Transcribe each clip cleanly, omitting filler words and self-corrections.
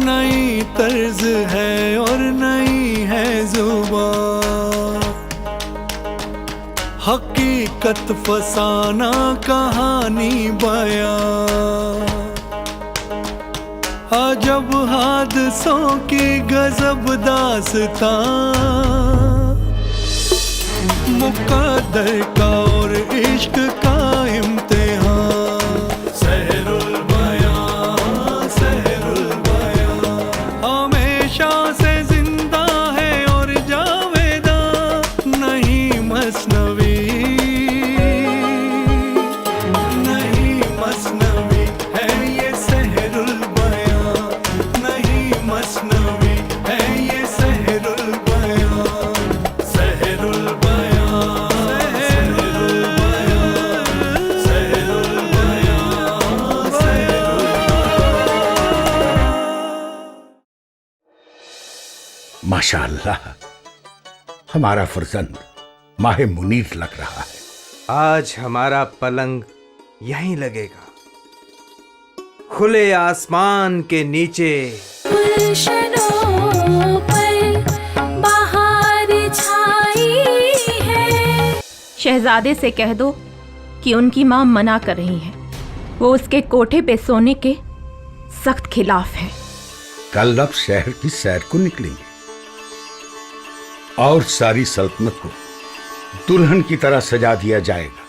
नई तर्ज है और नई है जुबान, हकीकत फसाना कहानी बयां, अजब हादसों की गजब दास्तां, मुकद्दर का और इश्क का इम्तिहान। सहरुल बयां, सहरुल बयां, हमेशा से जिंदा है और जावेदा, नहीं मसनवी, नहीं मसनवी है ये सहरुल बयां, नहीं मसनवी है ये सहरुल बयां, सहरुल बयां, सहरुल बयां, सहरुल बयां, सहरुल बयां। माशाअल्लाह, हमारा फर्जंद माहे मुनीर लग रहा है। आज हमारा पलंग यहीं लगेगा, खुले आसमान के नीचे। गुलशनों पर बहार छाई है। शहजादे से कह दो कि उनकी माँ मना कर रही है, वो उसके कोठे पे सोने के सख्त खिलाफ है। कल अब शहर की सैर को निकलेंगे और सारी सल्तनत को दुल्हन की तरह सजा दिया जाएगा।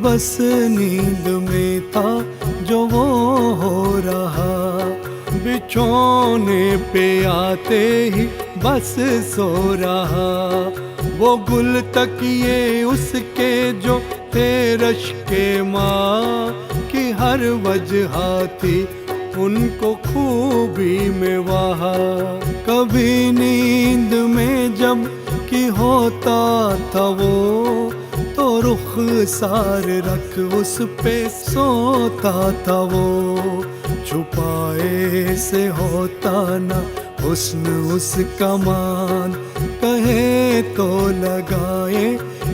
बस नींद में था जो वो हो रहा, बिछोने पे आते ही बस सो रहा, वो गुल तकिए उसके जो थे रश्के माँ की हर वजह थी उनको खूबी में वहा। कभी नींद में जब कि होता था वो तो रुख सार रख उस पे सोता था वो, छुपाए से होता न हुस्न उसका मान, कहे तो लगाए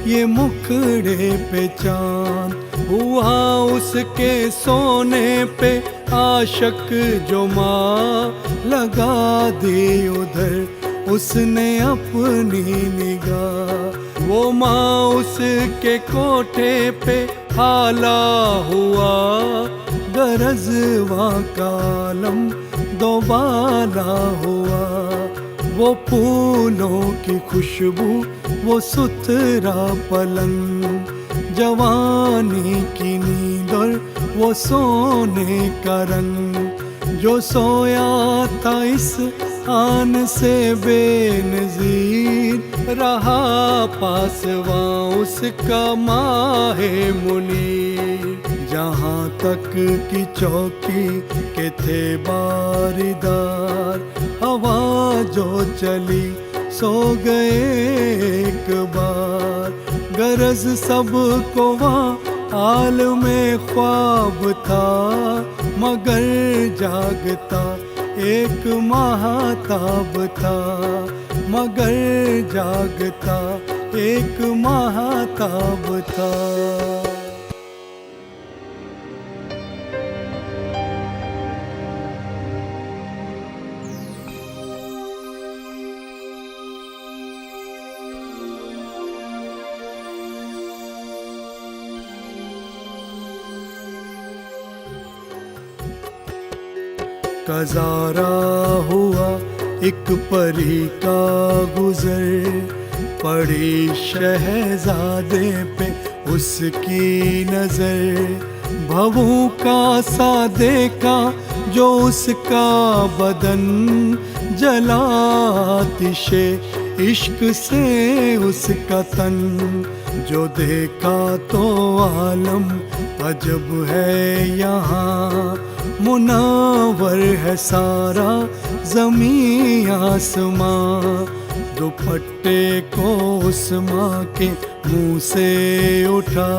ये मुखड़े पे चांद, हुआ उसके सोने पे आशक जो माँ लगा दी उधर उसने अपनी निगाह, वो माँ उसके कोठे पे हाला हुआ, गरजवा का आलम दोबारा हुआ, वो फूलों की खुशबू वो सुथरा पलंग, जवानी की नींद और वो सोने का रंग, जो सोया था इस आन से बेनज़ीर, रहा पासवा उसका माहे मुनीर, जहाँ तक की चौकी के थे बारीदार, हवा जो चली सो गए एक बार, गरज सबको वहाँ आल में ख्वाब था, मगर जागता एक महाताब था, मगर जागता एक महाताब था। कज़ारा हुआ एक परी का गुजर, पड़ी शहजादे पे उसकी नजर, भवों का सा देखा जो उसका बदन, जला आतिशे इश्क से उसका तन, जो देखा तो आलम अजब है यहाँ, मुनावर है सारा ज़मीं आसमां, दुपट्टे को उस माँ के मुँह से उठा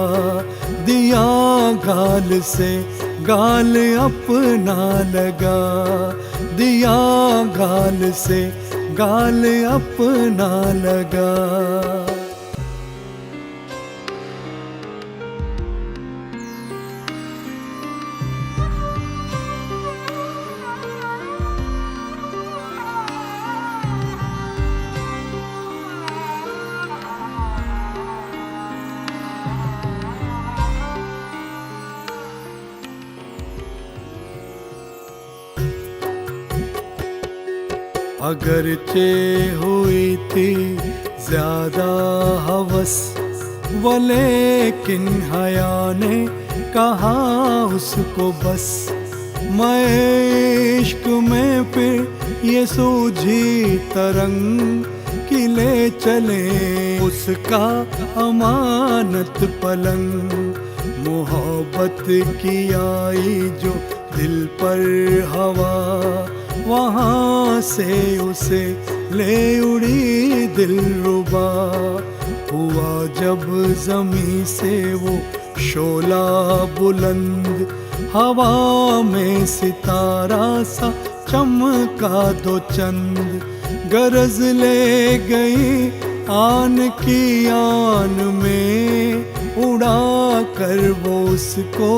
दिया, गाल से गाल अपना लगा दिया, गाल से गाल अपना लगा। अगरचे हुई थी ज्यादा हवस, वो लेकिन हया ने कहा उसको बस। मैं इश्क में फिर ये सूझी तरंग कि ले चले उसका अमानत पलंग। मोहब्बत की आई जो दिल पर हवा, वहाँ से उसे ले उड़ी दिलरुबा। हुआ जब जमी से वो शोला बुलंद, हवा में सितारा सा चमका दो चंद। गरज ले गई आन की आन में, उड़ा कर वो उसको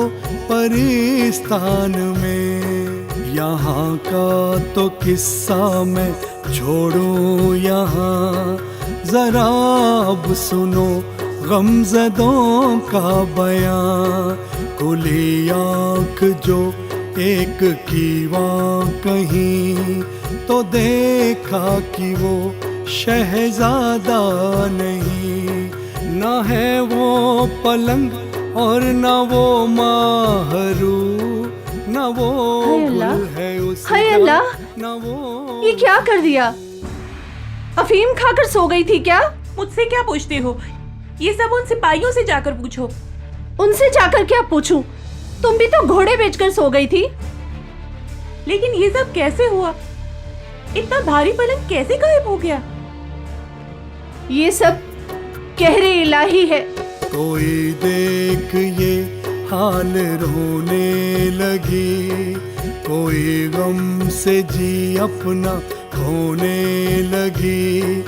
परिस्तान में। यहाँ का तो किस्सा मैं छोड़ूं यहाँ, जरा अब सुनो गमज़दों का बयां। खुली आँख जो एक की वहाँ कहीं, तो देखा कि वो शहजादा नहीं। न है वो पलंग और न वो माहरू, न वो गुल है उसका, हाय अल्लाह, न वो। ये क्या कर दिया? अफीम खाकर सो गई थी क्या? मुझसे क्या पूछते हो? ये सब उन सिपाहियों से जाकर पूछो। उनसे जाकर क्या पूछूं? तुम भी तो घोड़े बेचकर सो गई थी। लेकिन ये सब कैसे हुआ? इतना भारी पलंग कैसे गायब हो गया? ये सब कहरे इलाही है। कोई देख ये हाल रोने लगी, कोई गम से जी अपना खोने लगी।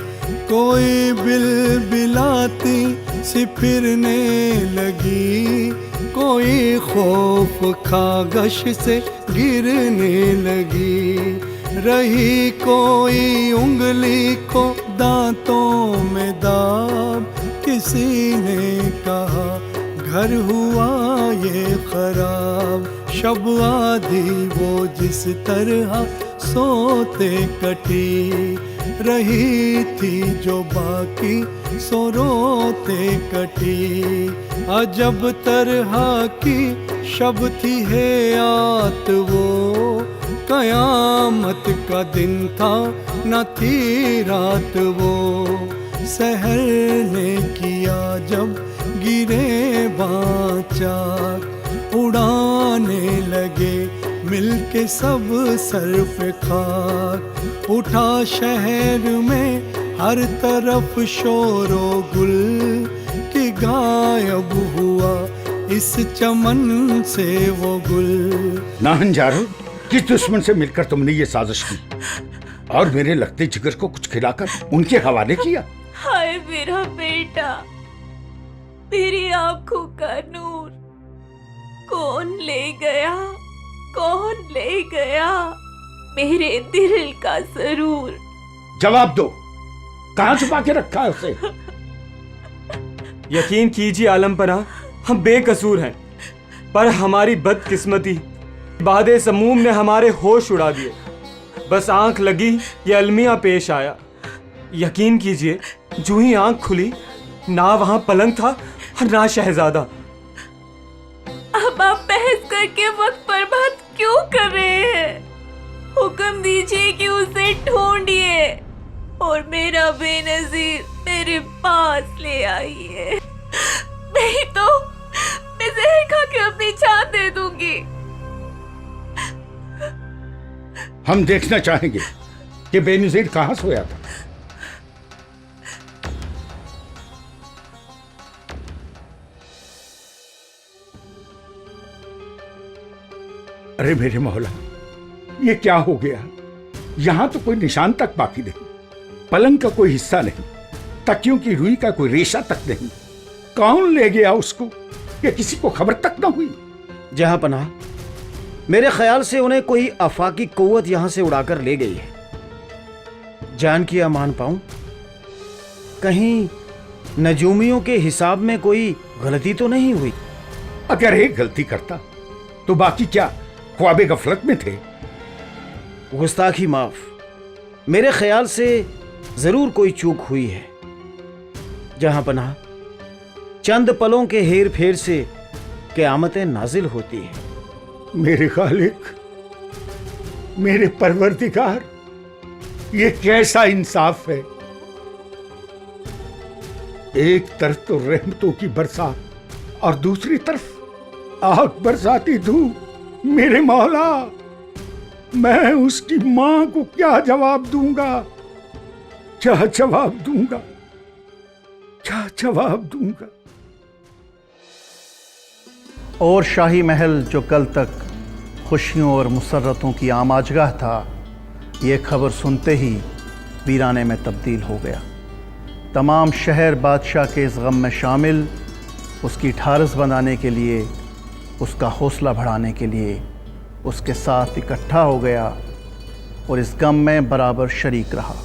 कोई बिलबिलाती सी फिरने लगी, कोई खौफ खागश से गिरने लगी। रही कोई उंगली को दांतों में दाब, किसी ने कहा घर हुआ ये खराब। शब आधी वो जिस तरह सोते कटी, रही थी जो बाकी सो रोते कटी। अजब तरह की शब थी हयात वो, कयामत का दिन था न थी रात वो। सहर ने किया जब गिरे बाचाक, उड़ाने लगे मिलके सब सर पे खाक। उठा शहर में हर तरफ शोरो गुल, कि गायब हुआ इस चमन से वो गुल। नाहनजारो, किस दुश्मन से मिलकर तुमने ये साजिश की और मेरे लगते जिगर को कुछ खिलाकर उनके हवाले किया? हाय मेरा बेटा, तेरी आंखों का नूर कौन ले गया? कौन ले गया मेरे दिल का सरूर? जवाब दो, कहाँ छुपा के रखा है उसे? यकीन कीजिए आलम पनाह, हम बेकसूर हैं, पर हमारी बदकिस्मती बादे समूम ने हमारे होश उड़ा दिए। बस आंख लगी ये अलमिया पेश आया। यकीन कीजिए, जो ही आंख खुली, ना वहां पलंग था और ना शहजादा। अब आप बहस करके वक्त बर्बाद क्यों कर रहे हैं? हुक्म दीजिए कि उसे ढूंढिए और मेरा बेनजीर मेरे पास ले आइए, नहीं तो मैं जहर खा के अपनी जान दे दूंगी। हम देखना चाहेंगे कि बेनजीर कहां सोया था। अरे मेरे मौला, ये क्या हो गया? यहां तो कोई निशान तक बाकी नहीं, पलंग का कोई हिस्सा नहीं, तकियों की रुई का कोई रेशा तक नहीं। कौन ले गया उसको? ये किसी को खबर तक ना हुई। जहां पनाह, मेरे ख्याल से उन्हें कोई आफाकी कुव्वत यहां से उड़ाकर ले गई है। जान किया मान पाऊं, कहीं नजूमियों के हिसाब में कोई गलती तो नहीं हुई? अगर एक गलती करता तो बाकी क्या ख्वाबे गफलत में थे? गुस्ताखी माफ, मेरे ख्याल से जरूर कोई चूक हुई है। जहां पनाह चंद पलों के हेर फेर से क़यामतें नाजिल होती है। मेरे खालिक, मेरे परवरदिगार, ये कैसा इंसाफ है। एक तरफ तो रहमतों की बरसात और दूसरी तरफ आग बरसाती धूप। मेरे मौला, मैं उसकी मां को क्या जवाब दूंगा, क्या जवाब दूंगा, क्या जवाब दूंगा। और शाही महल जो कल तक खुशियों और मुसर्रतों की आमाजगाह था, ये खबर सुनते ही वीराने में तब्दील हो गया। तमाम शहर बादशाह के इस गम में शामिल, उसकी ठारस बनाने के लिए, उसका हौसला बढ़ाने के लिए उसके साथ इकट्ठा हो गया और इस गम में बराबर शरीक रहा।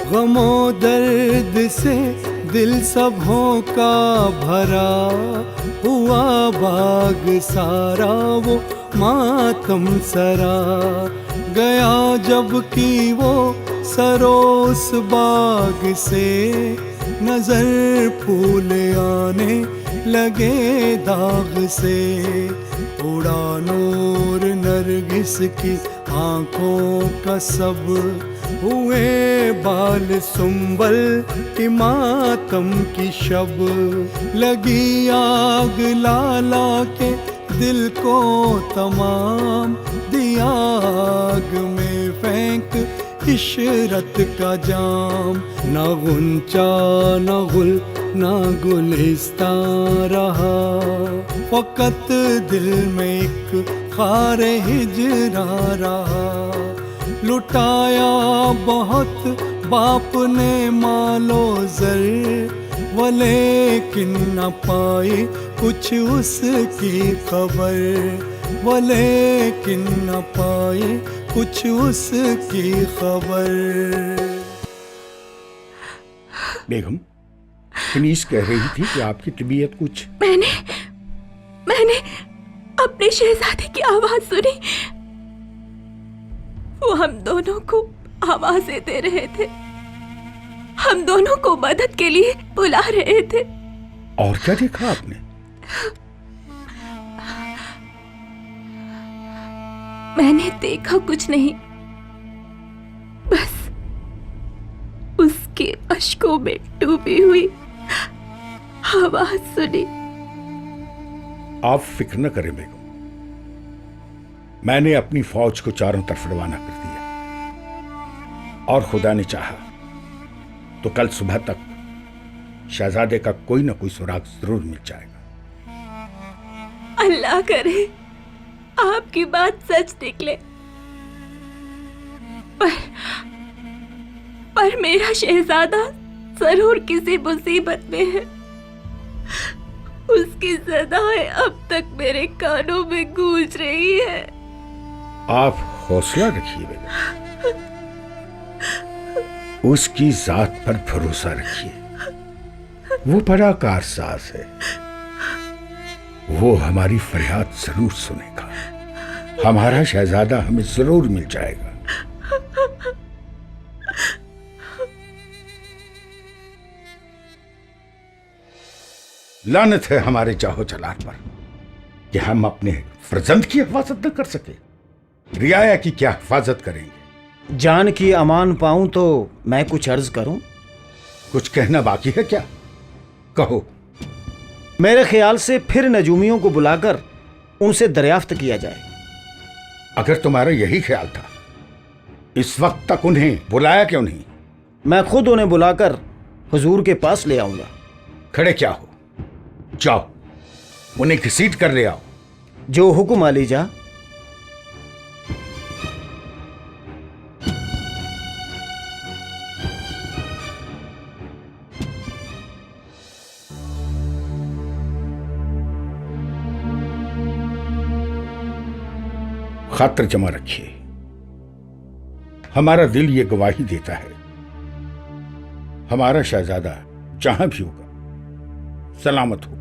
गमो दर्द से दिल सबों का भरा हुआ, बाग सारा वो मातम सरा गया जब कि वो सरोस बाग से नजर फूल आने लगे दाग से। उड़ा नूर नरगिस की आंखों का सब, हुए बाल सुंबल की मातम की शब। लगी आग लाला के दिल को तमाम, दिया आग में फेंक इशरत का जाम। न गुंचा न गुल न गुलिस्तां रहा, फकत दिल में एक खार हिजरा रहा। लुटाया बहुत बाप ने मालो जर, वलेकिन न पाई कुछ उसकी खबर, वलेकिन न पाई कुछ उसकी खबर। बेगम, कनीज कह रही थी कि आपकी तबीयत कुछ। मैंने अपने शहजादे की आवाज सुनी। वो हम दोनों को आवाजें दे रहे थे, हम दोनों को मदद के लिए बुला रहे थे। और क्या देखा आपने? मैंने देखा कुछ नहीं, बस उसके अश्कों में डूबी हुई आवाज सुनी। आप फिक्र न करें बेगम, मैंने अपनी फौज को चारों तरफ रवाना कर दिया और खुदा ने चाहा तो कल सुबह तक शहजादे का कोई ना कोई सुराग जरूर मिल जाएगा। अल्लाह करे आपकी बात सच निकले, पर मेरा शहजादा जरूर किसी मुसीबत में है। उसकी सदाएं अब तक मेरे कानों में गूंज रही है। आप हौसला रखिए बेगम, उसकी जात पर भरोसा रखिए। वो बड़ा कारसाज है, वो हमारी फरियाद जरूर सुनेगा। हमारा शहजादा हमें जरूर मिल जाएगा। लानत है हमारे चाहो चलान पर कि हम अपने फर्जंद की हिफाजत न कर सके। रियाया की क्या हिफाजत करेंगे? जान की अमान पाऊं तो मैं कुछ अर्ज करूं? कुछ कहना बाकी है क्या? कहो। मेरे ख्याल से फिर नजूमियों को बुलाकर उनसे दरियाफ्त किया जाए। अगर तुम्हारा यही ख्याल था, इस वक्त तक उन्हें बुलाया क्यों नहीं? मैं खुद उन्हें बुलाकर हुजूर के पास ले आऊंगा। खड़े क्या हो, जाओ उन्हें घसीट कर ले आओ। जो हुक्म आलीजा। खातिर जमा रखिए, हमारा दिल ये गवाही देता है, हमारा शहजादा जहां भी होगा सलामत होगा।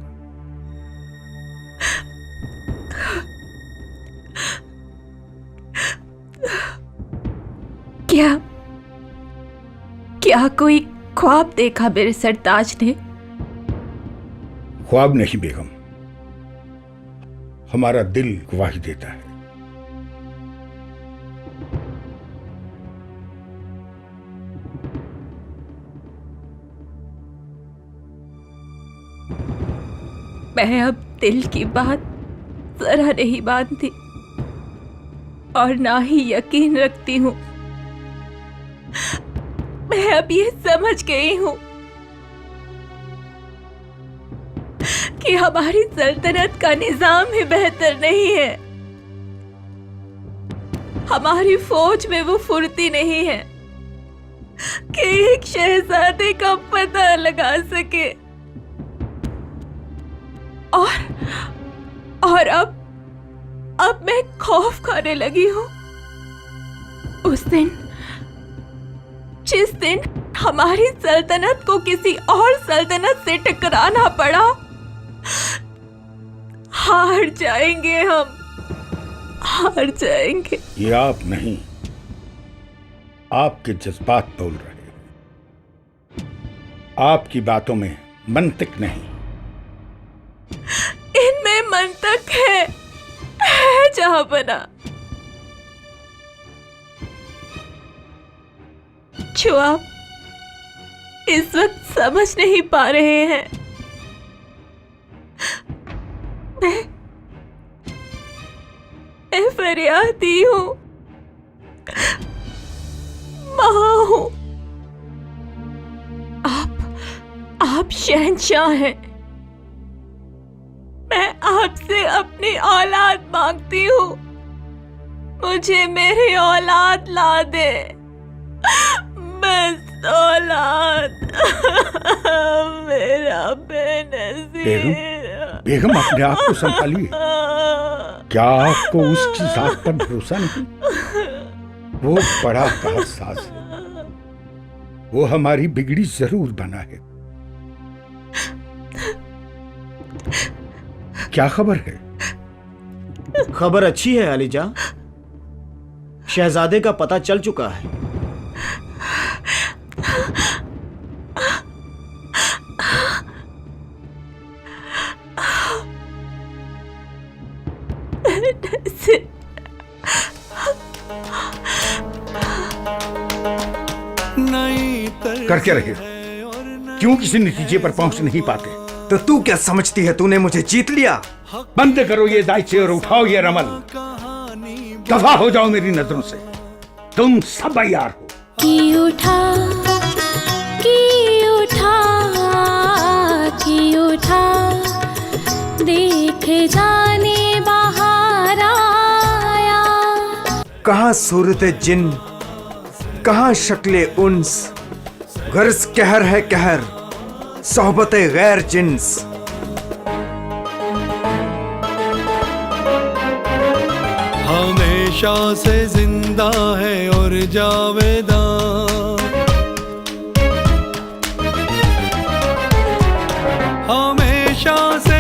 क्या कोई ख्वाब देखा मेरे सरताज ने? ख्वाब नहीं बेगम, हमारा दिल गवाही देता है। मैं अब दिल की बात जरा नहीं मानती और ना ही यकीन रखती हूँ। मैं अब ये समझ गई हूँ कि हमारी सल्तनत का निजाम ही बेहतर नहीं है। हमारी फौज में वो फुर्ती नहीं है कि एक शहजादे का पता लगा सके। और अब मैं खौफ खाने लगी हूँ। उस दिन जिस दिन हमारी सल्तनत को किसी और सल्तनत से टकराना पड़ा, हार जाएंगे हम, हार जाएंगे। ये आप नहीं, आपके जज्बात बोल रहे हैं। आपकी बातों में मंतिक नहीं। इनमें मंतक है जहां बना, जो आप इस वक्त समझ नहीं पा रहे हैं। मैं फरियादी हूं, मां हूं। आप शहंशाह हैं। मैं आपसे अपनी औलाद मांगती हूँ। मुझे मेरी औलाद ला दे, बस औलाद। मेरा बेनज़ीर। बेगम अपने आप को संभालिए। क्या आपको उसकी जात पर भरोसा नहीं? वो बड़ा कारसाज है, वो हमारी बिगड़ी जरूर बना है। क्या खबर है? खबर अच्छी है अलीजा, शहजादे का पता चल चुका है। कर क्या रहे? क्यों किसी नतीजे पर पहुंच नहीं पाते? तो तू क्या समझती है तूने मुझे जीत लिया? बंद करो ये दायचे और उठाओ ये रमल। दफा हो जाओ मेरी नजरों से। तुम सब यार हो। की उठा देख जाने बाहर आया। कहाँ सूरत जिन, कहाँ शक्ले उन्स, गर्ज कहर है कहर, सोहबत गैर जिन्स। हमेशा से जिंदा है और जावेदा, हमेशा से